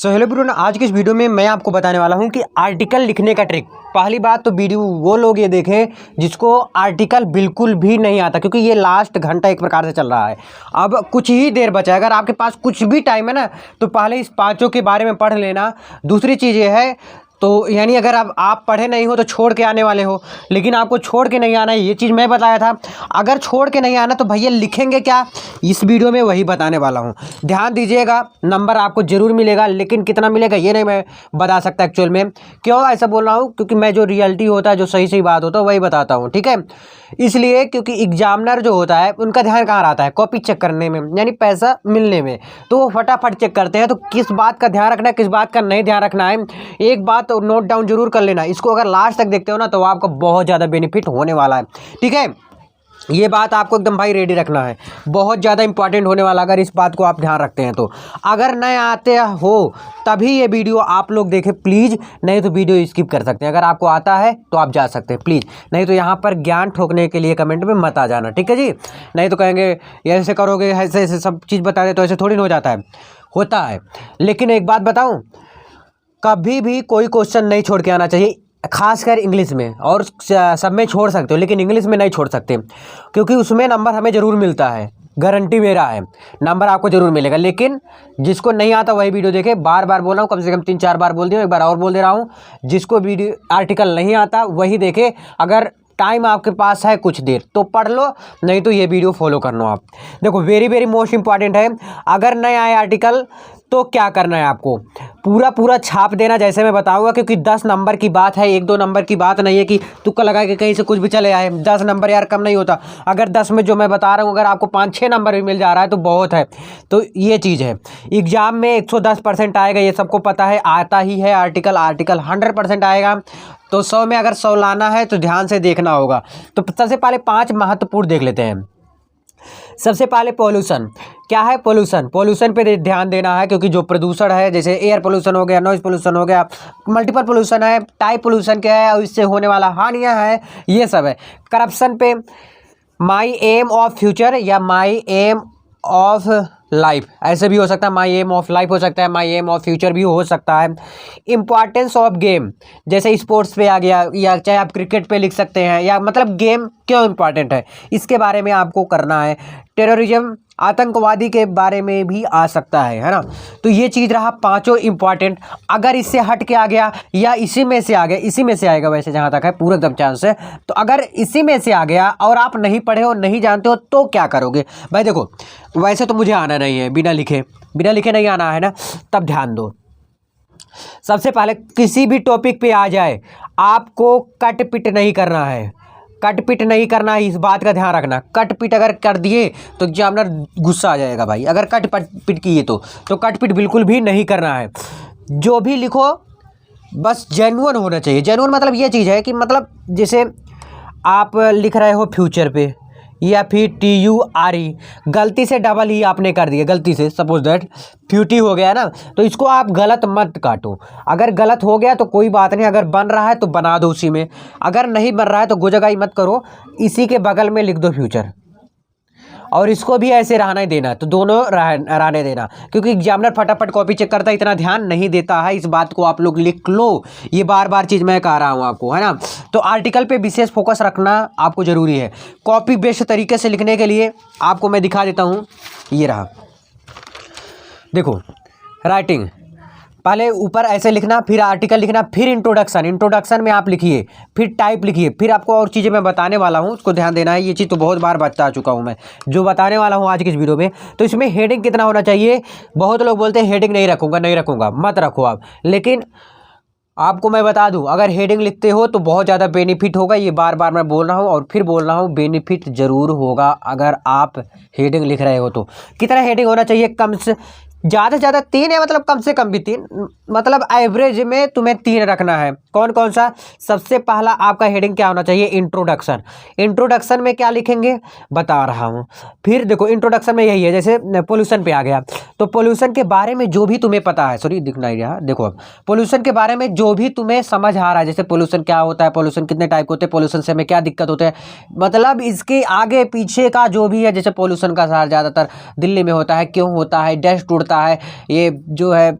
So hello bro, आज की इस वीडियो में मैं आपको बताने वाला हूं कि आर्टिकल लिखने का ट्रिक। पहली बात तो वीडियो वो लोग ये देखें जिसको आर्टिकल बिल्कुल भी नहीं आता, क्योंकि ये लास्ट घंटा एक प्रकार से चल रहा है। अब कुछ ही देर बचा है, अगर आपके पास कुछ भी टाइम है ना तो पहले इस पाँचों के बारे में पढ़ लेना। दूसरी चीज़ ये है तो यानी अगर आप पढ़े नहीं हो तो छोड़ के आने वाले हो, लेकिन आपको छोड़ के नहीं आना है, ये चीज़ मैं बताया था। अगर छोड़ के नहीं आना तो भैया लिखेंगे क्या, इस वीडियो में वही बताने वाला हूँ। ध्यान दीजिएगा, नंबर आपको ज़रूर मिलेगा, लेकिन कितना मिलेगा ये नहीं मैं बता सकता एक्चुअल में। क्यों ऐसा बोल रहा हूँ, क्योंकि मैं जो रियलिटी होता है, जो सही सही बात होता है वही बताता हूँ, ठीक है। इसलिए क्योंकि एग्जामिनर जो होता है उनका ध्यान कहाँ रहता है, कॉपी चेक करने में, यानी पैसा मिलने में। तो वो फटाफट चेक करते हैं। तो किस बात का ध्यान रखना है, किस बात का नहीं ध्यान रखना है, एक बात तो नोट डाउन जरूर कर लेना। इसको अगर लास्ट तक देखते हो ना तो आपको बहुत ज़्यादा बेनिफिट होने वाला है, ठीक है। ये बात आपको एकदम भाई रेडी रखना है, बहुत ज़्यादा इंपॉर्टेंट होने वाला अगर इस बात को आप ध्यान रखते हैं तो। अगर नए आते हो तभी ये वीडियो आप लोग देखें प्लीज़, नहीं तो वीडियो स्किप कर सकते हैं। अगर आपको आता है तो आप जा सकते हैं प्लीज़, नहीं तो यहाँ पर ज्ञान ठोकने के लिए कमेंट में मत आ जाना, ठीक है जी। नहीं तो कहेंगे ये ऐसे करोगे, ऐसे ऐसे सब चीज़ बता दे, तो ऐसे थोड़ी ना हो जाता है, होता है। लेकिन एक बात बताऊँ, कभी भी कोई क्वेश्चन नहीं छोड़ के आना चाहिए, खासकर इंग्लिश में। और सब में छोड़ सकते हो लेकिन इंग्लिश में नहीं छोड़ सकते, क्योंकि उसमें नंबर हमें ज़रूर मिलता है, गारंटी मेरा है, नंबर आपको ज़रूर मिलेगा। लेकिन जिसको नहीं आता वही वीडियो देखे। बार बार बोल रहा हूँ, कम से कम 3-4 बार बोल दिया, एक बार और बोल दे रहा हूँ, जिसको वीडियो आर्टिकल नहीं आता वही देखे। अगर टाइम आपके पास है कुछ देर तो पढ़ लो, नहीं तो ये वीडियो फॉलो करना आप। देखो वेरी वेरी मोस्ट इंपॉर्टेंट है, अगर नए आए आर्टिकल तो क्या करना है आपको, पूरा पूरा छाप देना जैसे मैं बताऊंगा, क्योंकि 10 नंबर की बात है, 1-2 नंबर की बात नहीं है कि तुक्का लगा के कहीं से कुछ भी चले आए। 10 नंबर यार कम नहीं होता। अगर 10 में जो मैं बता रहा हूँ अगर आपको 5-6 नंबर भी मिल जा रहा है तो बहुत है। तो ये चीज़ है, एग्जाम में 110% आएगा, ये सबको पता है, आता ही है आर्टिकल 100% आएगा। तो 100 में अगर 100 लाना है तो ध्यान से देखना होगा। तो सबसे पहले 5 महत्वपूर्ण देख लेते हैं। सबसे पहले पोल्यूशन क्या है, पोल्यूशन पे ध्यान देना है, क्योंकि जो प्रदूषण है, जैसे एयर पोल्यूशन हो गया, नॉइज पोल्यूशन हो गया, मल्टीपल पोल्यूशन है, टाइप पोल्यूशन क्या है और इससे होने वाला हानियां है, ये सब है। करप्शन पे माई एम ऑफ फ्यूचर या माई एम ऑफ लाइफ, ऐसे भी हो सकता है, माई एम ऑफ लाइफ हो सकता है, माई एम ऑफ फ्यूचर भी हो सकता है। इंपॉर्टेंस ऑफ गेम, जैसे स्पोर्ट्स पे आ गया, या चाहे आप क्रिकेट पे लिख सकते हैं, या मतलब गेम क्यों इंपॉर्टेंट है इसके बारे में आपको करना है। टेररिज्म, आतंकवादी के बारे में भी आ सकता है ना। तो ये चीज़ रहा पांचों इंपॉर्टेंट। अगर इससे हट के आ गया या इसी में से आ गया, इसी में से आएगा वैसे जहाँ तक है पूरा एकदम चांस है। तो अगर इसी में से आ गया और आप नहीं पढ़े हो, नहीं जानते हो, तो क्या करोगे भाई। देखो वैसे तो मुझे आना नहीं है, बिना लिखे नहीं आना है ना, तब ध्यान दो। सबसे पहले किसी भी टॉपिक पे आ जाए आपको कट पिट नहीं करना है, कट पिट नहीं करना है, इस बात का ध्यान रखना। कट पिट अगर कर दिए तो एग्जामिनर गुस्सा आ जाएगा भाई, अगर कट पिट किए तो कट पिट बिल्कुल भी नहीं करना है। जो भी लिखो बस जेन्युइन होना चाहिए। जेन्युइन मतलब ये चीज़ है कि मतलब जैसे आप लिख रहे हो फ्यूचर पे या फिर TURE, गलती से डबल ही आपने कर दिया, गलती से सपोज दैट फ्यूटी हो गया ना, तो इसको आप गलत मत काटो। अगर गलत हो गया तो कोई बात नहीं, अगर बन रहा है तो बना दो उसी में, अगर नहीं बन रहा है तो गोजगाई मत करो, इसी के बगल में लिख दो फ्यूचर, और इसको भी ऐसे रहने देना। तो दोनों रहने देना, क्योंकि एग्जामिनर फटाफट कॉपी चेक करता है, इतना ध्यान नहीं देता है। इस बात को आप लोग लिख लो, ये बार बार चीज़ मैं कह रहा हूँ आपको, है ना। तो आर्टिकल पे विशेष फोकस रखना आपको ज़रूरी है। कॉपी बेस्ड तरीके से लिखने के लिए आपको मैं दिखा देता हूँ, ये रहा देखो। राइटिंग पहले ऊपर ऐसे लिखना, फिर आर्टिकल लिखना, फिर इंट्रोडक्शन में आप लिखिए, फिर टाइप लिखिए, फिर आपको और चीज़ें मैं बताने वाला हूँ, उसको ध्यान देना है। ये चीज़ तो बहुत बार बता चुका हूँ मैं, जो बताने वाला हूँ आज की इस वीडियो में। तो इसमें हेडिंग कितना होना चाहिए, बहुत लोग बोलते हैं हेडिंग नहीं रखूँगा, मत रखो आप। लेकिन आपको मैं बता दूं, अगर हेडिंग लिखते हो तो बहुत ज़्यादा बेनिफिट होगा। ये बार बार मैं बोल रहा हूँ और फिर बोल रहा हूँ, बेनिफिट ज़रूर होगा अगर आप हेडिंग लिख रहे हो तो। कितना हेडिंग होना चाहिए, कम से ज़्यादा 3 है, मतलब कम से कम भी 3, मतलब एवरेज में तुम्हें 3 रखना है। कौन कौन सा, सबसे पहला आपका हेडिंग क्या होना चाहिए, इंट्रोडक्शन में क्या लिखेंगे बता रहा हूँ। फिर देखो इंट्रोडक्शन में यही है, जैसे पोल्यूशन पे आ गया तो पोल्यूशन के बारे में जो भी तुम्हें पता है, सॉरी दिखना ही रहा, देखो अब पोल्यूशन के बारे में जो भी तुम्हें समझ आ रहा है, जैसे पोल्यूशन क्या होता है, पोल्यूशन कितने टाइप के होते हैं, पोल्यूशन से हमें क्या दिक्कत होते हैं, मतलब इसके आगे पीछे का जो भी है। जैसे पोल्यूशन का ज़्यादातर दिल्ली में होता है, क्यों होता है, डस्ट उड़ता है, ये जो है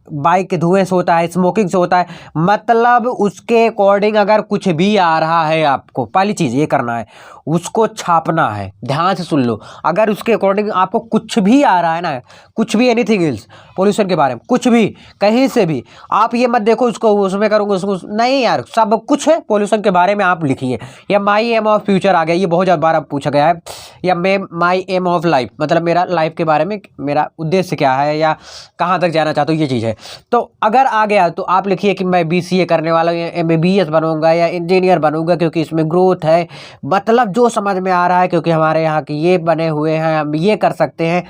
बाइक के धुएं से होता है, स्मोकिंग से होता है। मतलब उसके अकॉर्डिंग अगर कुछ भी आ रहा है, आपको पहली चीज़ ये करना है, उसको छापना है। ध्यान से सुन लो, अगर उसके अकॉर्डिंग आपको कुछ भी आ रहा है ना, कुछ भी एनीथिंग एल्स पोल्यूशन के बारे में, कुछ भी कहीं से भी, आप ये मत देखो उसको उसमें करूँगा उसको नहीं यार, सब कुछ है पोल्यूशन के बारे में आप लिखिए। या माई एम ऑफ फ्यूचर आ गया, ये बहुत ज़्यादा बार अब पूछा गया है। या माई एम ऑफ लाइफ, मतलब मेरा लाइफ के बारे में मेरा उद्देश्य क्या है या कहाँ तक जाना चाहता हूँ, ये चीज़ है। तो अगर आ गया तो आप लिखिए कि मैं BCA करने वाला हूँ, या MBBS बनूंगा या इंजीनियर बनूंगा क्योंकि इसमें ग्रोथ है। मतलब जो समझ में आ रहा है, क्योंकि हमारे यहाँ के ये बने हुए हैं, हम ये कर सकते हैं,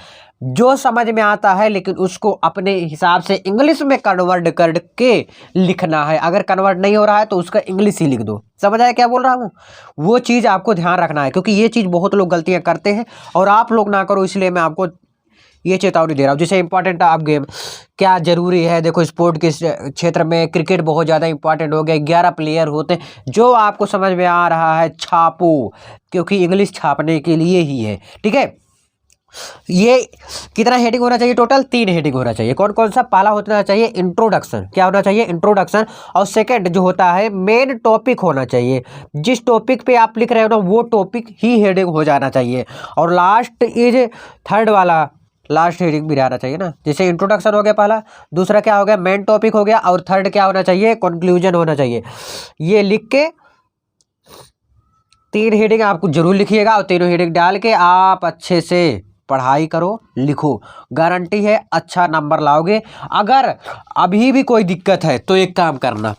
जो समझ में आता है। लेकिन उसको अपने हिसाब से इंग्लिश में कन्वर्ट करके लिखना है। अगर कन्वर्ट नहीं हो रहा है तो उसका इंग्लिश ही लिख दो। समझ आया क्या बोल रहा हूँ? वो चीज़ आपको ध्यान रखना है, क्योंकि ये चीज़ बहुत लोग गलतियाँ करते हैं और आप लोग ना करो, इसलिए मैं आपको ये चेतावनी दे रहा हूँ। जैसे इंपॉर्टेंट आप गेम क्या ज़रूरी है, देखो स्पोर्ट के क्षेत्र में क्रिकेट बहुत ज़्यादा इंपॉर्टेंट हो गया। 11 प्लेयर होते हैं। जो आपको समझ में आ रहा है छापो, क्योंकि इंग्लिश छापने के लिए ही है। ठीक है, ये कितना हेडिंग होना चाहिए? टोटल 3 हेडिंग होना चाहिए। कौन कौन सा? पहला होना चाहिए इंट्रोडक्शन। क्या होना चाहिए? इंट्रोडक्शन। और सेकंड जो होता है मेन टॉपिक होना चाहिए। जिस टॉपिक पे आप लिख रहे हो ना, वो टॉपिक ही हेडिंग हो जाना चाहिए। और लास्ट इज थर्ड वाला, लास्ट हेडिंग भी रहना चाहिए ना। जैसे इंट्रोडक्शन हो गया पहला, दूसरा क्या हो गया? मेन टॉपिक हो गया, और थर्ड क्या होना चाहिए? कंक्लूजन होना चाहिए। ये लिख के 3 हेडिंग आपको जरूर लिखिएगा, और तीनों हेडिंग डाल के आप अच्छे से पढ़ाई करो, लिखो। गारंटी है अच्छा नंबर लाओगे। अगर अभी भी कोई दिक्कत है तो एक काम करना,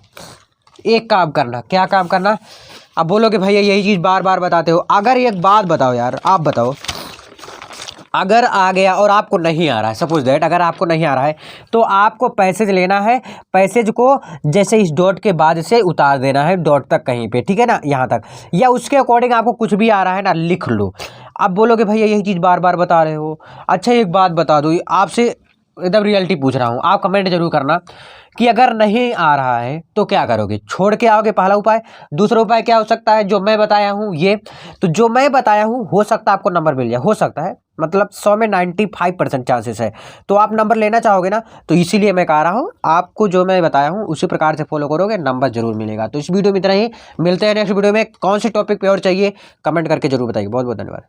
क्या काम करना? अब बोलोगे भैया यही चीज़ बार बार बताते हो। अगर एक बात बताओ यार, आप बताओ, अगर आ गया और आपको नहीं आ रहा है, सपोज दैट अगर आपको नहीं आ रहा है, तो आपको पैसेज लेना है। पैसेज को जैसे इस डॉट के बाद से उतार देना है डॉट तक कहीं पे, ठीक है ना, यहाँ तक। या उसके अकॉर्डिंग आपको कुछ भी आ रहा है ना, लिख लो। अब बोलोगे भैया यही चीज़ बार बार बता रहे हो। अच्छा एक बात बता दो, आपसे एकदम रियलिटी पूछ रहा हूँ, आप कमेंट जरूर करना कि अगर नहीं आ रहा है तो क्या करोगे? छोड़ के आओगे, पहला उपाय। दूसरा उपाय क्या हो सकता है? जो मैं बताया हूँ ये, तो जो मैं बताया हूँ हो सकता है आपको नंबर मिल जाए, हो सकता है, मतलब 100 में 95% चांसेस है। तो आप नंबर लेना चाहोगे ना, तो इसीलिए मैं कह रहा हूँ आपको जो मैं बताया हूँ उसी प्रकार से फॉलो करोगे, नंबर जरूर मिलेगा। तो इस वीडियो में इतना ही, मिलते हैं नेक्स्ट वीडियो में। कौन से टॉपिक पे और चाहिए कमेंट करके जरूर बताइए। बहुत बहुत धन्यवाद।